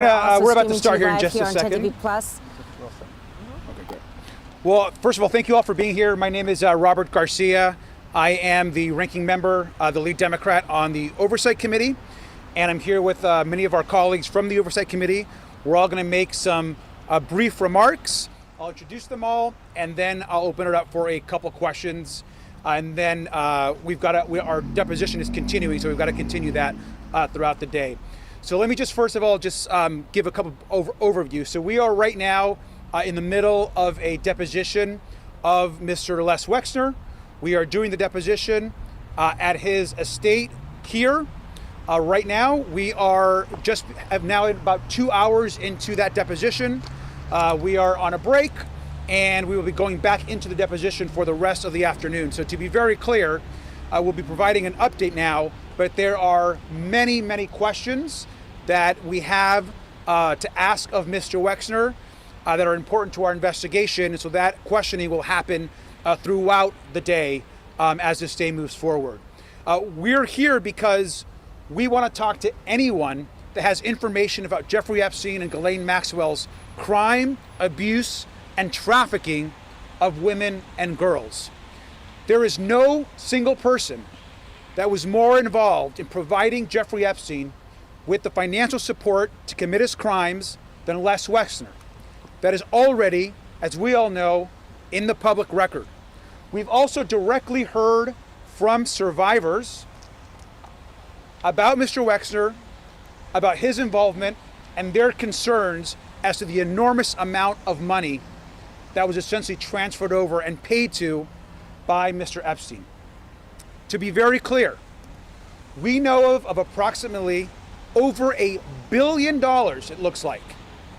We're about to start here in just a second. TV Plus. Okay, great. Well, first of all, thank you all for being here. My name is Robert Garcia. I am the ranking member, the lead Democrat on the Oversight Committee, and I'm here with many of our colleagues from the Oversight Committee. We're all going to make some brief remarks. I'll introduce them all, and then I'll open it up for a couple questions. And then our deposition is continuing, so we've got to continue that throughout the day. So let me just first of all give a couple overview. So we are right now in the middle of a deposition of Mr. Les Wexner. We are doing the deposition at his estate here. Right now, we are have now about 2 hours into that deposition. We are on a break, and we will be going back into the deposition for the rest of the afternoon. So to be very clear, we'll be providing an update now, but there are many, many questions that we have to ask of Mr. Wexner that are important to our investigation. And so that questioning will happen throughout the day as this day moves forward. We're here because we want to talk to anyone that has information about Jeffrey Epstein and Ghislaine Maxwell's crime, abuse, and trafficking of women and girls. There is no single person that was more involved in providing Jeffrey Epstein with the financial support to commit his crimes than Les Wexner. That is already, as we all know, in the public record. We've also directly heard from survivors about Mr. Wexner, about his involvement, and their concerns as to the enormous amount of money that was essentially transferred over and paid to by Mr. Epstein. To be very clear, we know of approximately over $1 billion, it looks like.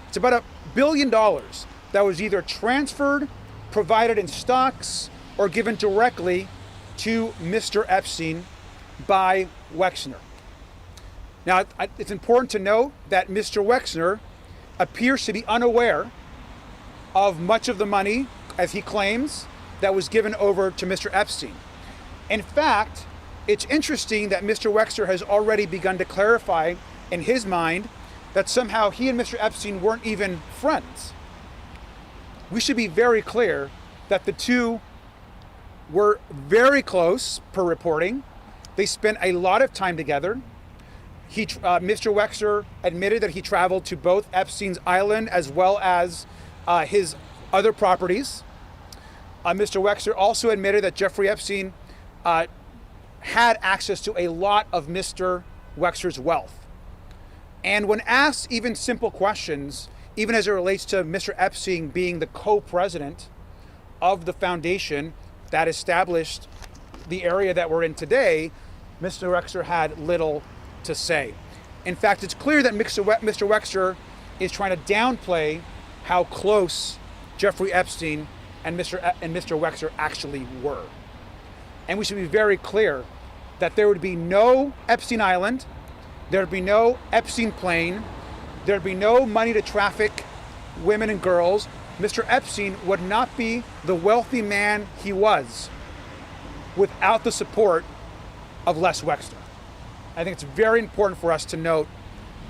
It's about $1 billion that was either transferred, provided in stocks, or given directly to Mr. Epstein by Wexner. Now, it's important to note that Mr. Wexner appears to be unaware of much of the money, as he claims, that was given over to Mr. Epstein. In fact, it's interesting that Mr. Wexner has already begun to clarify in his mind that somehow he and Mr. Epstein weren't even friends. We should be very clear that the two were very close per reporting. They spent a lot of time together. Mr. Wexner admitted that he traveled to both Epstein's island as well as his other properties. Mr. Wexner also admitted that Jeffrey Epstein had access to a lot of Mr. Wexner's wealth. And when asked even simple questions, even as it relates to Mr. Epstein being the co-president of the foundation that established the area that we're in today, Mr. Wexner had little to say. In fact, it's clear that Mr. Wexner is trying to downplay how close Jeffrey Epstein and Mr. Wexner actually were. And we should be very clear that there would be no Epstein Island, there would be no Epstein plane, there would be no money to traffic women and girls. Mr. Epstein would not be the wealthy man he was without the support of Les Wexner. I think it's very important for us to note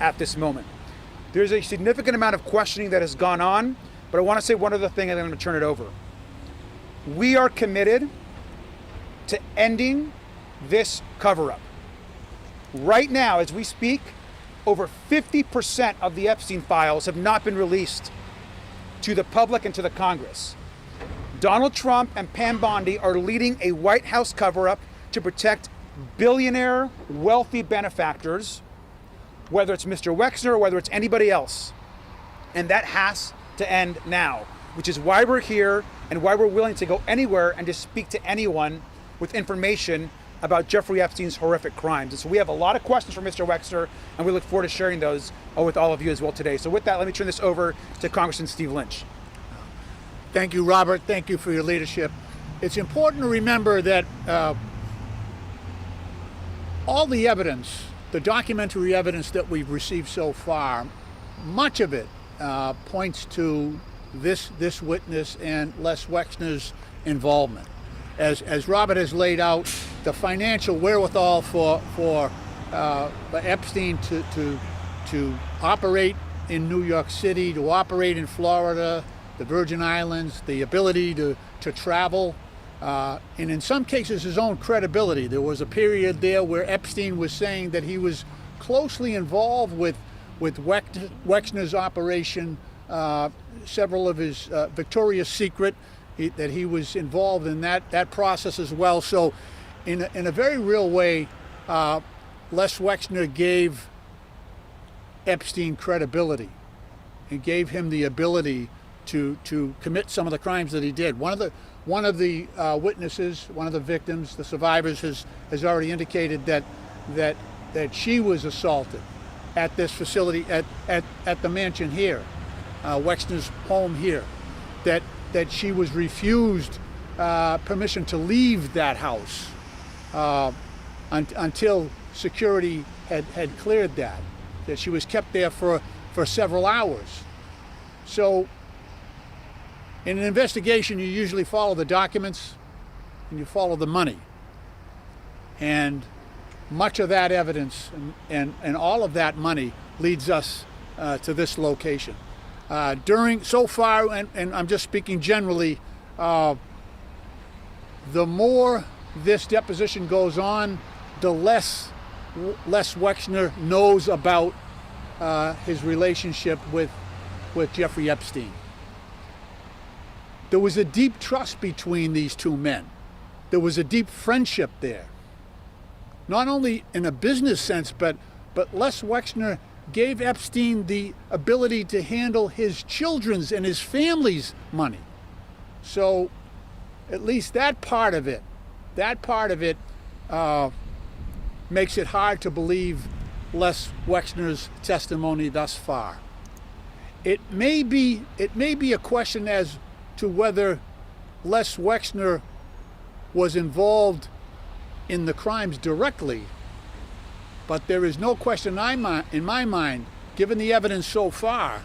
at this moment. There's a significant amount of questioning that has gone on, but I want to say one other thing and then I'm going to turn it over. We are committed to ending this cover-up. Right now, as we speak, over 50% of the Epstein files have not been released to the public and to the Congress. Donald Trump and Pam Bondi are leading a White House cover-up to protect billionaire, wealthy benefactors, whether it's Mr. Wexner or whether it's anybody else. And that has to end now, which is why we're here and why we're willing to go anywhere and to speak to anyone with information about Jeffrey Epstein's horrific crimes. And so we have a lot of questions for Mr. Wexner, and we look forward to sharing those with all of you as well today. So with that, let me turn this over to Congressman Steve Lynch. Thank you, Robert. Thank you for your leadership. It's important to remember that all the evidence, the documentary evidence that we've received so far, much of it points to this witness and Les Wexner's involvement. As Robert has laid out, the financial wherewithal for Epstein to operate in New York City, to operate in Florida, the Virgin Islands, the ability to travel, and in some cases his own credibility. There was a period there where Epstein was saying that he was closely involved with Wexner's operation, several of his Victoria's Secret, that he was involved in that process as well. So in a very real way, Les Wexner gave Epstein credibility and gave him the ability to commit some of the crimes that he did. One of the witnesses, one of the victims, the survivors, has already indicated that she was assaulted at this facility, at the mansion here, Wexner's home here, that she was refused permission to leave that house until security had cleared that she was kept there for several hours. So in an investigation, you usually follow the documents and you follow the money. And much of that evidence and all of that money leads us to this location. So far, and I'm just speaking generally, the more this deposition goes on, the less Les Wexner knows about his relationship with Jeffrey Epstein. There was a deep trust between these two men. There was a deep friendship there. Not only in a business sense, but Les Wexner gave Epstein the ability to handle his children's and his family's money. So at least that part of it makes it hard to believe Les Wexner's testimony thus far. It may be a question as to whether Les Wexner was involved in the crimes directly, but there is no question in my mind, given the evidence so far,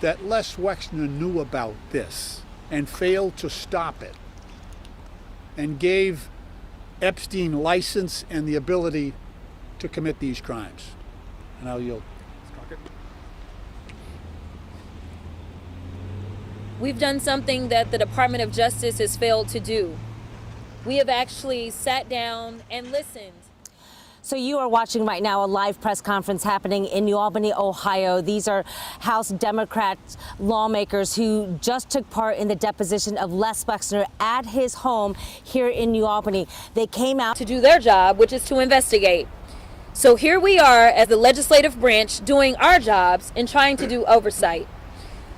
that Les Wexner knew about this and failed to stop it and gave Epstein license and the ability to commit these crimes. And I'll yield. We've done something that the Department of Justice has failed to do. We have actually sat down and listened. So you are watching right now a live press conference happening in New Albany, Ohio. These are House Democrats lawmakers who just took part in the deposition of Les Wexner at his home here in New Albany. They came out to do their job, which is to investigate. So here we are as the legislative branch doing our jobs and trying to do oversight.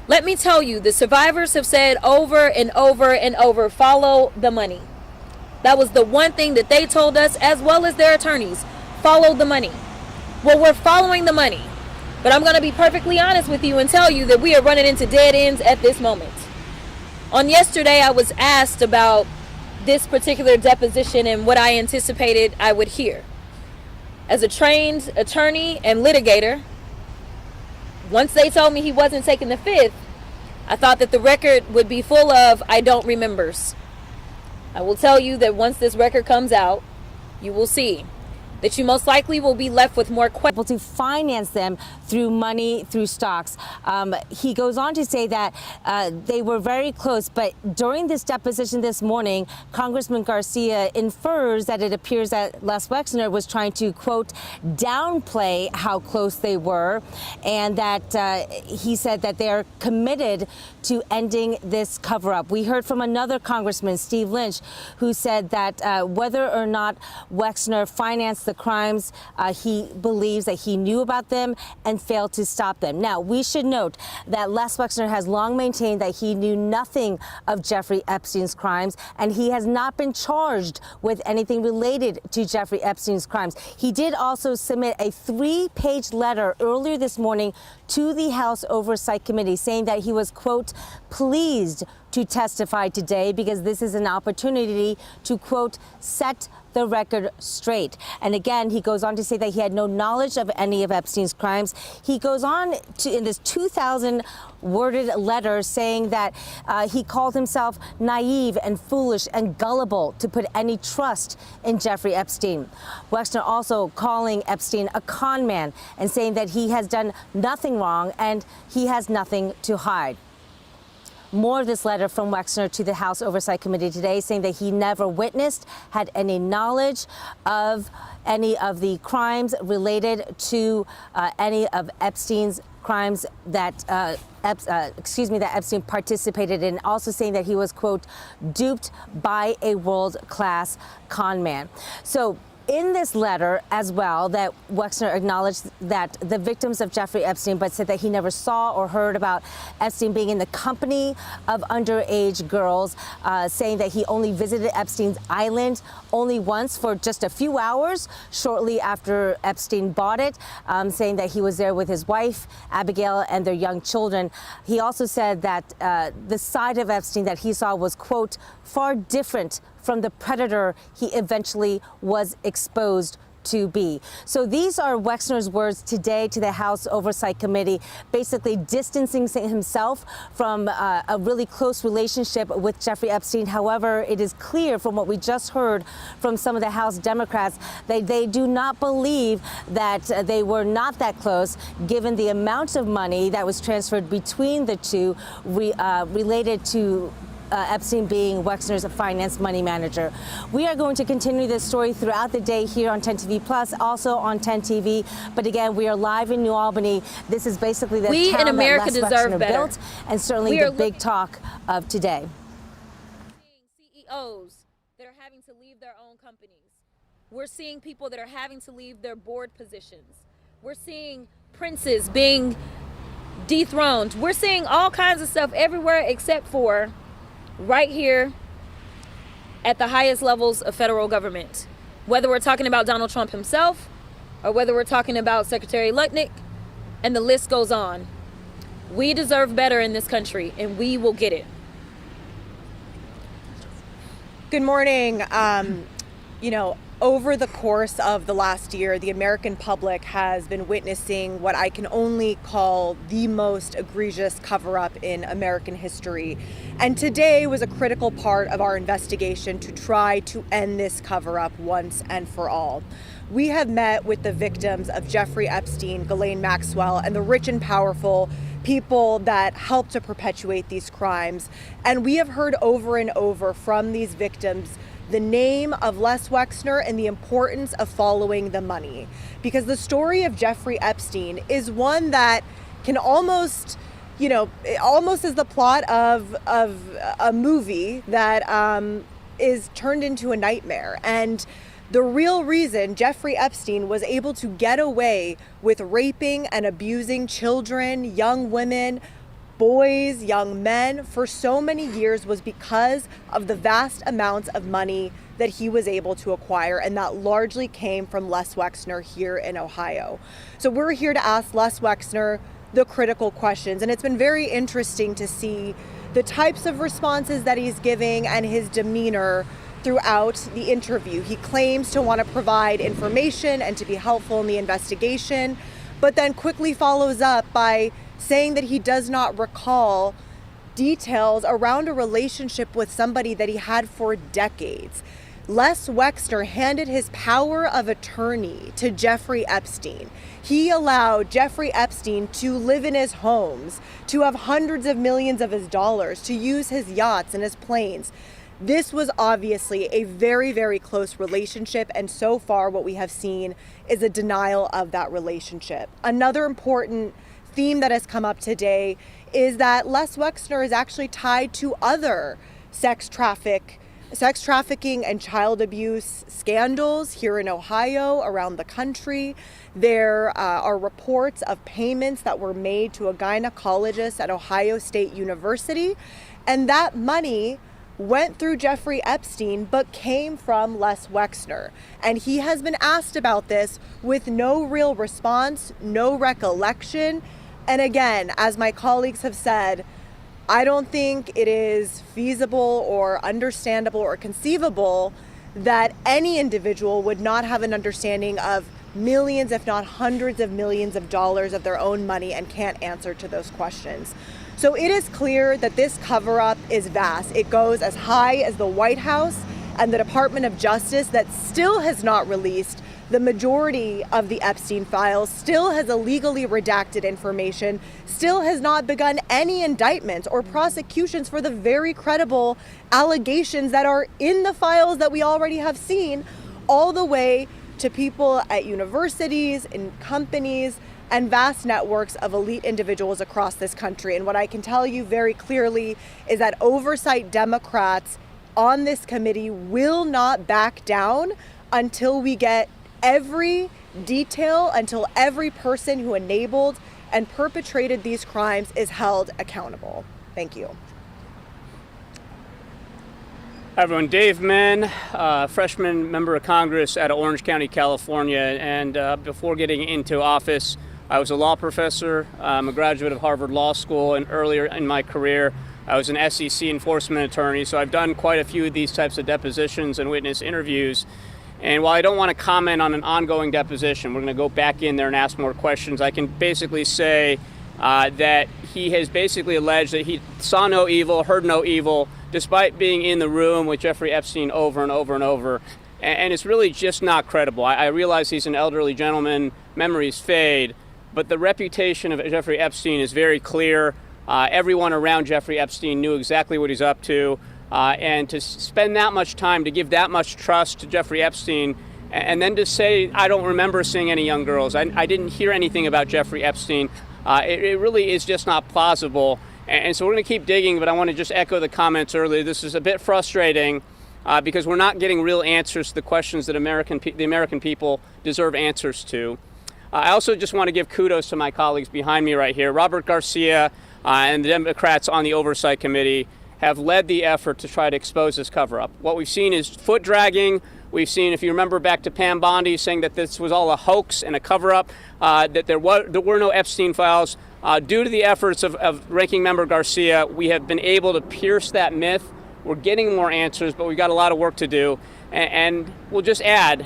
Let me tell you, the survivors have said over and over and over, follow the money. That was the one thing that they told us, as well as their attorneys. Follow the money. Well, we're following the money. But I'm going to be perfectly honest with you and tell you that we are running into dead ends at this moment. On yesterday, I was asked about this particular deposition and what I anticipated I would hear. As a trained attorney and litigator, once they told me he wasn't taking the fifth, I thought that the record would be full of I don't remembers. I will tell you that once this record comes out, you will see that you most likely will be left with more questions. to finance them through money, through stocks. He goes on to say that they were very close, but during this deposition this morning, Congressman Garcia infers that it appears that Les Wexner was trying to, quote, downplay how close they were, and that he said that they are committed to ending this cover-up. We heard from another congressman, Steve Lynch, who said that whether or not Wexner financed the crimes, he believes that he knew about them and failed to stop them. Now, we should note that Les Wexner has long maintained that he knew nothing of Jeffrey Epstein's crimes, and he has not been charged with anything related to Jeffrey Epstein's crimes. He did also submit a 3-page letter earlier this morning to the House Oversight Committee saying that he was, quote, pleased to testify today because this is an opportunity to, quote, set the record straight. And again, he goes on to say that he had no knowledge of any of Epstein's crimes. He goes on to, in this 2,000 worded letter, saying that he called himself naive and foolish and gullible to put any trust in Jeffrey Epstein. Wexner also calling Epstein a con man and saying that he has done nothing wrong and he has nothing to hide. More of this letter from Wexner to the House Oversight Committee today, saying that he never witnessed, had any knowledge of any of the crimes related to any of Epstein's crimes that that Epstein participated in, also saying that he was, quote, duped by a world-class con man. So in this letter as well, that Wexner acknowledged that the victims of Jeffrey Epstein, but said that he never saw or heard about Epstein being in the company of underage girls, saying that he only visited Epstein's island only once for just a few hours shortly after Epstein bought it, saying that he was there with his wife, Abigail, and their young children. He also said that the side of Epstein that he saw was, quote, far different from the predator he eventually was exposed to be. So these are Wexner's words today to the House Oversight Committee, basically distancing himself from a really close relationship with Jeffrey Epstein. However, it is clear from what we just heard from some of the House Democrats that they do not believe that they were not that close, given the amount of money that was transferred between the two related to Epstein being Wexner's finance money manager. We are going to continue this story throughout the day here on 10 TV Plus, also on 10 TV. But again, we are live in New Albany. This is basically the We town in America that Les deserve Wexner better. built, and certainly the big talk of today. CEOs that are having to leave their own companies. We're seeing people that are having to leave their board positions. We're seeing princes being dethroned. We're seeing all kinds of stuff everywhere except for right here at the highest levels of federal government. Whether we're talking about Donald Trump himself or whether we're talking about Secretary Lutnick, and the list goes on. We deserve better in this country, and we will get it. Good morning. Over the course of the last year, the American public has been witnessing what I can only call the most egregious cover-up in American history. And today was a critical part of our investigation to try to end this cover-up once and for all. We have met with the victims of Jeffrey Epstein, Ghislaine Maxwell, and the rich and powerful people that helped to perpetuate these crimes. And we have heard over and over from these victims the name of Les Wexner and the importance of following the money. Because the story of Jeffrey Epstein is one that can almost is the plot of a movie that is turned into a nightmare. And the real reason Jeffrey Epstein was able to get away with raping and abusing children, young women, boys, young men for so many years was because of the vast amounts of money that he was able to acquire, and that largely came from Les Wexner here in Ohio. So we're here to ask Les Wexner the critical questions, and it's been very interesting to see the types of responses that he's giving and his demeanor throughout the interview. He claims to want to provide information and to be helpful in the investigation, but then quickly follows up by saying that he does not recall details around a relationship with somebody that he had for decades. Les Wexner handed his power of attorney to Jeffrey Epstein. He allowed Jeffrey Epstein to live in his homes, to have hundreds of millions of his dollars, to use his yachts and his planes. This was obviously a very, very close relationship, and so far what we have seen is a denial of that relationship. Another important theme that has come up today is that Les Wexner is actually tied to other sex trafficking and child abuse scandals here in Ohio, around the country. There are reports of payments that were made to a gynecologist at Ohio State University, and that money went through Jeffrey Epstein but came from Les Wexner. And he has been asked about this with no real response, no recollection. And again, as my colleagues have said, I don't think it is feasible or understandable or conceivable that any individual would not have an understanding of millions, if not hundreds of millions of dollars of their own money and can't answer to those questions. So it is clear that this cover-up is vast. It goes as high as the White House and the Department of Justice that still has not released the majority of the Epstein files, still has illegally redacted information, still has not begun any indictments or prosecutions for the very credible allegations that are in the files that we already have seen, all the way to people at universities, in companies, and vast networks of elite individuals across this country. And what I can tell you very clearly is that Oversight Democrats on this committee will not back down until we get every detail, until every person who enabled and perpetrated these crimes is held accountable. Thank you. Hi everyone, Dave Menn, freshman member of Congress out of Orange County, California, and before getting into office, I was a law professor. I'm a graduate of Harvard Law School, and earlier in my career, I was an SEC enforcement attorney, so I've done quite a few of these types of depositions and witness interviews. And while I don't want to comment on an ongoing deposition, we're going to go back in there and ask more questions, I can basically say that he has basically alleged that he saw no evil, heard no evil, despite being in the room with Jeffrey Epstein over and over and over. And it's really just not credible. I realize he's an elderly gentleman, memories fade, but the reputation of Jeffrey Epstein is very clear. Everyone around Jeffrey Epstein knew exactly what he's up to. And to spend that much time, to give that much trust to Jeffrey Epstein, and then to say, I don't remember seeing any young girls, I didn't hear anything about Jeffrey Epstein, it really is just not plausible. And so we're going to keep digging, but I want to just echo the comments earlier. This is a bit frustrating because we're not getting real answers to the questions that the American people deserve answers to. I also just want to give kudos to my colleagues behind me right here. Robert Garcia and the Democrats on the Oversight Committee have led the effort to try to expose this cover-up. What we've seen is foot dragging. We've seen, if you remember back to Pam Bondi saying that this was all a hoax and a cover-up, that there were no Epstein files. Due to the efforts of Ranking Member Garcia, we have been able to pierce that myth. We're getting more answers, but we've got a lot of work to do. And we'll just add,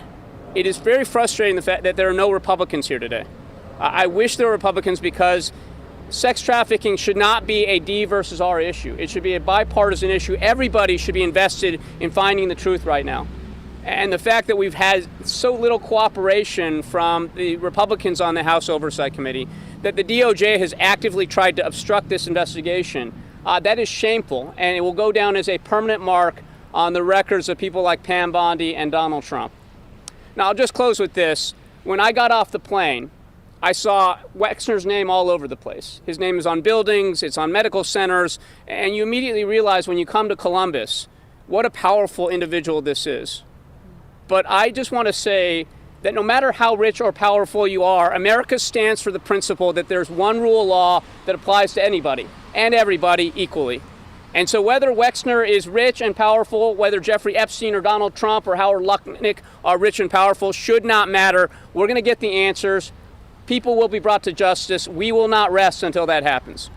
it is very frustrating the fact that there are no Republicans here today. I wish there were Republicans because sex trafficking should not be a D versus R issue. It should be a bipartisan issue. Everybody should be invested in finding the truth right now. And the fact that we've had so little cooperation from the Republicans on the House Oversight Committee, that the DOJ has actively tried to obstruct this investigation, that is shameful, and it will go down as a permanent mark on the records of people like Pam Bondi and Donald Trump. Now, I'll just close with this. When I got off the plane, I saw Wexner's name all over the place. His name is on buildings, it's on medical centers, and you immediately realize when you come to Columbus what a powerful individual this is. But I just want to say that no matter how rich or powerful you are, America stands for the principle that there's one rule of law that applies to anybody and everybody equally. And so whether Wexner is rich and powerful, whether Jeffrey Epstein or Donald Trump or Howard Lutnick are rich and powerful, should not matter. We're going to get the answers. People will be brought to justice. We will not rest until that happens.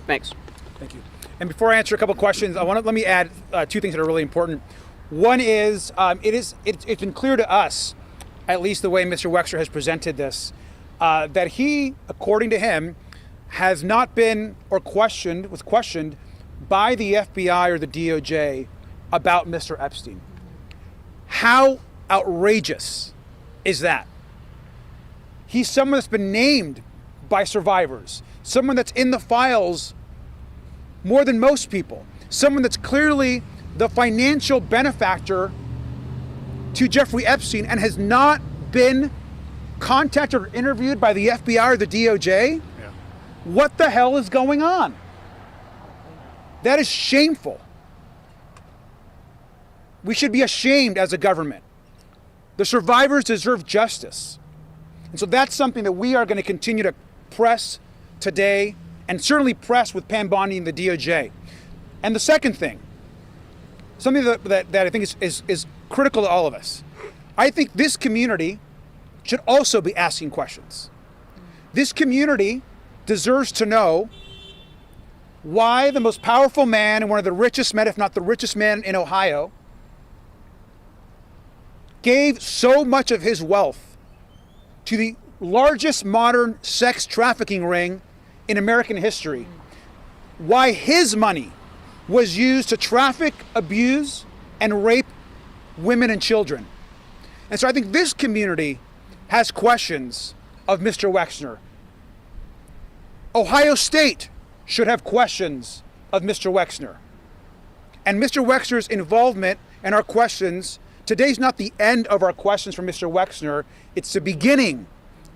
Thanks. Thank you. And before I answer a couple questions, let me add two things that are really important. One is, it's been clear to us, at least the way Mr. Wexner has presented this, that he, according to him, has not been was questioned by the FBI or the DOJ about Mr. Epstein. How outrageous is that? He's someone that's been named by survivors, someone that's in the files more than most people, someone that's clearly the financial benefactor to Jeffrey Epstein and has not been contacted or interviewed by the FBI or the DOJ. Yeah. What the hell is going on? That is shameful. We should be ashamed as a government. The survivors deserve justice. And so that's something that we are going to continue to press today, and certainly press with Pam Bondi and the DOJ. And the second thing, something that I think is critical to all of us, I think this community should also be asking questions. This community deserves to know why the most powerful man and one of the richest men, if not the richest man in Ohio, gave so much of his wealth to the largest modern sex trafficking ring in American history. Why his money was used to traffic, abuse, and rape women and children. And so I think this community has questions of Mr. Wexner. Ohio State should have questions of Mr. Wexner. And Mr. Wexner's involvement in our questions, today's not the end of our questions for Mr. Wexner, it's the beginning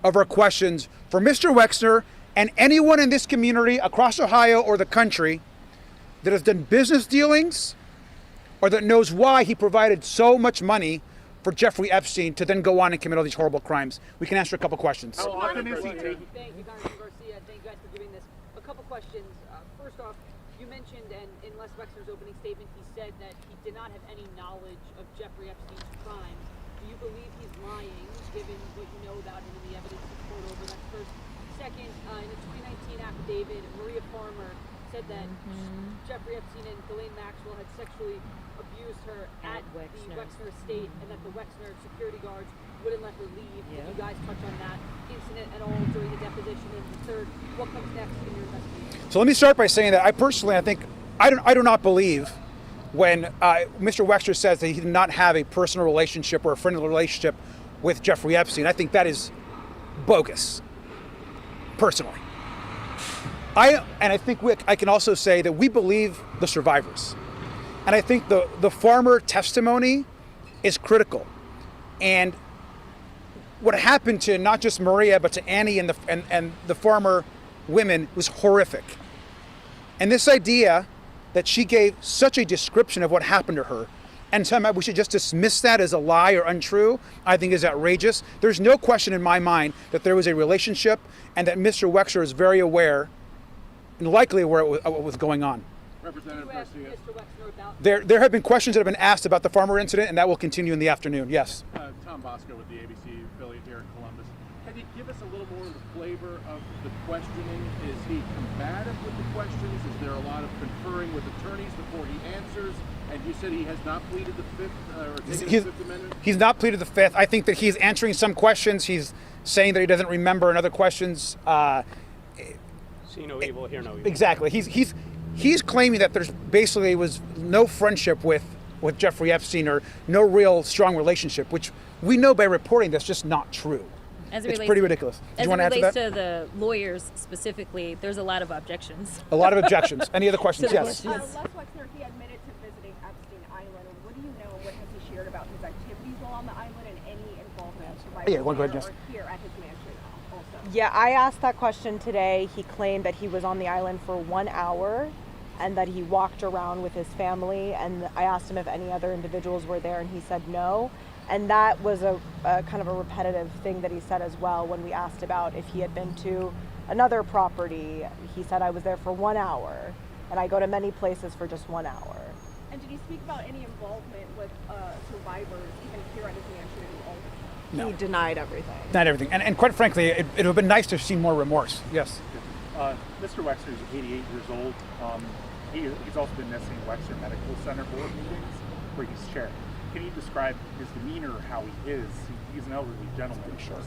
of our questions for Mr. Wexner and anyone in this community across Ohio or the country that has done business dealings or that knows why he provided so much money for Jeffrey Epstein to then go on and commit all these horrible crimes. We can answer a couple questions. How often is he taking? Thank you, Congressman Garcia. Thank you guys for doing this. A couple questions. First off, you mentioned, and in Les Wexner's opening statement, he said that he did not have any knowledge of Jeffrey Epstein's crimes. Do you believe he's lying, given what you know about him and the evidence he's poured over? That's first. Second, in a 2019 affidavit, Maria Farmer said that Jeffrey Epstein and Ghislaine Maxwell had sexually abused her at the Wexner estate, and that the Wexner security guards wouldn't let her leave. Can you guys touch on that incident at all during the deposition? And third, what comes next in your investigation? So let me start by saying that I do not believe when Mr. Wexner says that he did not have a personal relationship or a friendly relationship with Jeffrey Epstein. I think that is bogus, personally. I think I can also say that we believe the survivors. And I think the Farmer testimony is critical. And what happened to not just Maria, but to Annie and the Farmer women was horrific. And this idea that she gave such a description of what happened to her, and somehow we should just dismiss that as a lie or untrue, I think is outrageous. There's no question in my mind that there was a relationship and that Mr. Wexner is very aware and likely aware of what was going on. Representative Garcia. There have been questions that have been asked about the Farmer incident, and that will continue in the afternoon. Yes. Tom Bosco with the ABC affiliate here in Columbus. Can you give us a little more of the flavor of the questioning? Is he combative with the questions? Is there a lot of conferring with attorneys before he answers? And you said he has not pleaded the Fifth, or taken the Fifth Amendment? He's not pleaded the Fifth. I think that he's answering some questions. He's saying that he doesn't remember, and other questions. See no evil, hear no evil. Exactly. He's claiming that there's basically was no friendship with Jeffrey Epstein or no real strong relationship, which we know by reporting that's just not true. It's pretty ridiculous. Do you want to answer that? As it relates to the lawyers specifically, there's a lot of objections. A lot of objections. Any other questions? Yes. Les Wexner, he admitted to visiting Epstein Island. What do you know? What has he shared about his activities while on the island and any involvement with Yeah, go ahead, yes. or here at his mansion also? Yeah, I asked that question today. He claimed that he was on the island for 1 hour and that he walked around with his family. And I asked him if any other individuals were there, and he said no. And that was a kind of a repetitive thing that he said as well when we asked about if he had been to another property. He said, I was there for 1 hour, and I go to many places for just 1 hour. And did he speak about any involvement with survivors, even here at his mansion? No. He denied everything. Not everything. And quite frankly, it would have been nice to have seen more remorse. Yes. Mr. Wexner is 88 years old. He's also been missing Wexner Medical Center board meetings where he's chair. Can you describe his demeanor, how he is? He's an elderly gentleman. Pretty sure.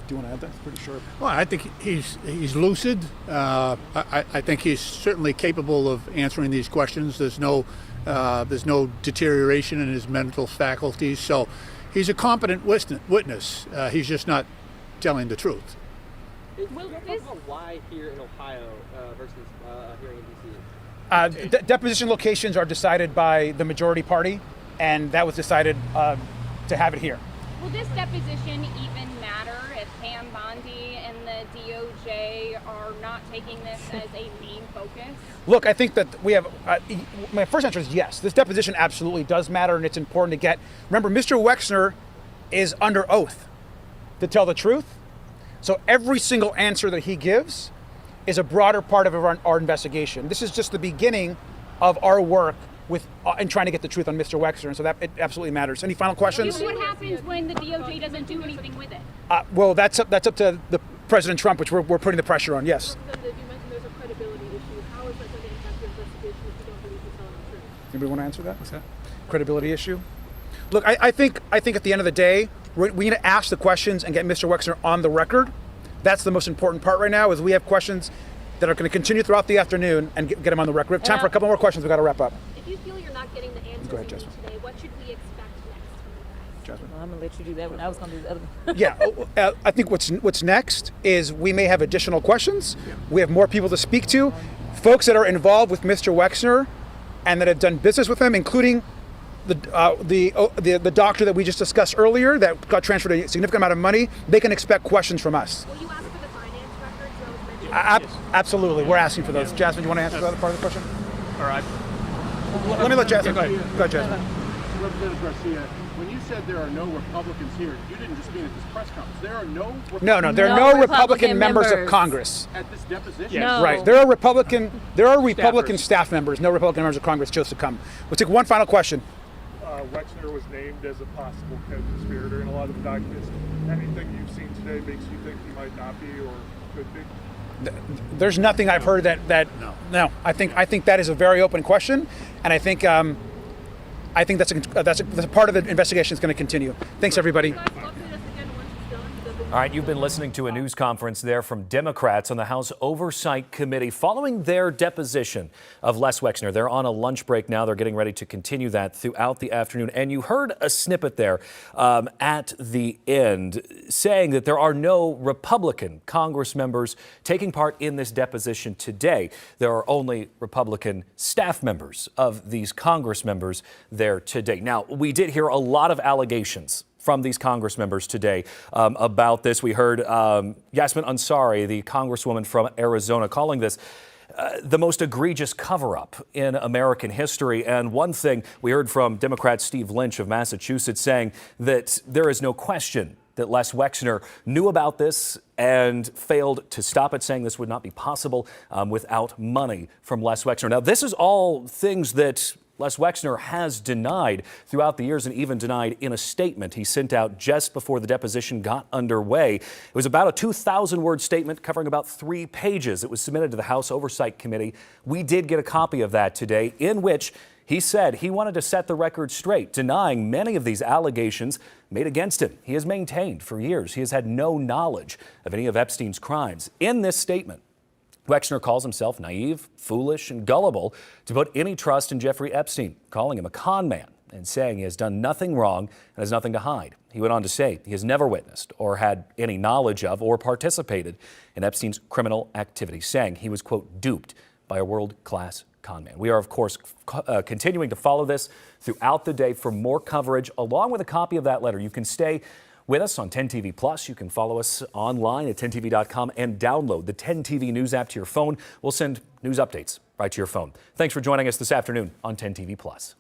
Do you want to add that? It's pretty sure. Well, I think he's lucid. I think he's certainly capable of answering these questions. There's no deterioration in his mental faculties. So he's a competent witness. He's just not telling the truth. Will this why here in Ohio versus here in D.C.? Deposition locations are decided by the majority party, and that was decided to have it here. Will this deposition even matter if Pam Bondi and the DOJ are not taking this as a main focus? Look, I think that we have, my first answer is yes. This deposition absolutely does matter, and it's important to get. Remember, Mr. Wexner is under oath to tell the truth. So every single answer that he gives is a broader part of our investigation. This is just the beginning of our work with and trying to get the truth on Mr. Wexner, and so that it absolutely matters. Any final questions? What happens when the DOJ doesn't do anything with it? Well, that's up to the President Trump, which we're putting the pressure on. Yes. You mentioned there's there's a credibility issue, how is that going to impact your investigation if you don't believe you're telling the truth? Anybody want to answer that? What's that? Credibility issue? Look, I think at the end of the day, we need to ask the questions and get Mr. Wexner on the record. That's the most important part right now, is we have questions that are going to continue throughout the afternoon and get them on the record. We have time for a couple more questions. We've got to wrap up. If you feel you're not getting the answers Go ahead, you need Jasmine. today, what should we expect next from you guys? Jasmine. Well, I'm gonna let you do that one. I was gonna do the other one. Yeah, I think what's next is we may have additional questions. We have more people to speak to, folks that are involved with Mr. Wexner and that have done business with him, including the doctor that we just discussed earlier that got transferred a significant amount of money. They can expect questions from us. Will you ask for the finance records that was mentioned? Absolutely, we're asking for those. Jasmine, do you want to answer the other part of the question? All right. Let me let Jasmine. Go ahead. Go ahead, Jasmine. Representative Garcia, when you said there are no Republicans here, you didn't just mean at this press conference. There are no Republicans No, there are No no Republican Republican members of members. Congress. at this deposition. No. Right. There are Republican Staffers. staff members. No Republican members of Congress chose to come. We'll take one final question. Wexner was named as a possible co-conspirator in a lot of the documents. Anything you've seen today makes you think he might not be or could be? There's nothing I've heard that no. I think that is a very open question, and I think that's a part of the investigation is going to continue. Thanks, everybody. Guys, update us again once it's done. All right, you've been listening to a news conference there from Democrats on the House Oversight Committee following their deposition of Les Wexner. They're on a lunch break now. They're getting ready to continue that throughout the afternoon. And you heard a snippet there at the end saying that there are no Republican Congress members taking part in this deposition today. There are only Republican staff members of these Congress members there today. Now, we did hear a lot of allegations from these Congress members today about this. We heard Yassamin Ansari, the Congresswoman from Arizona, calling this the most egregious cover-up in American history. And one thing we heard from Democrat Steve Lynch of Massachusetts saying that there is no question that Les Wexner knew about this and failed to stop it, saying this would not be possible without money from Les Wexner. Now, this is all things that Les Wexner has denied throughout the years and even denied in a statement he sent out just before the deposition got underway. It was about a 2,000-word statement covering about 3 pages. It was submitted to the House Oversight Committee. We did get a copy of that today, in which he said he wanted to set the record straight, denying many of these allegations made against him. He has maintained for years he has had no knowledge of any of Epstein's crimes. In this statement, Wexner calls himself naive, foolish, and gullible to put any trust in Jeffrey Epstein, calling him a con man and saying he has done nothing wrong and has nothing to hide. He went on to say he has never witnessed or had any knowledge of or participated in Epstein's criminal activity, saying he was, quote, duped by a world-class con man. We are, of course, continuing to follow this throughout the day. For more coverage, along with a copy of that letter, you can stay with us on 10 TV Plus. You can follow us online at 10tv.com and download the 10 TV News app to your phone. We'll send news updates right to your phone. Thanks for joining us this afternoon on 10 TV Plus.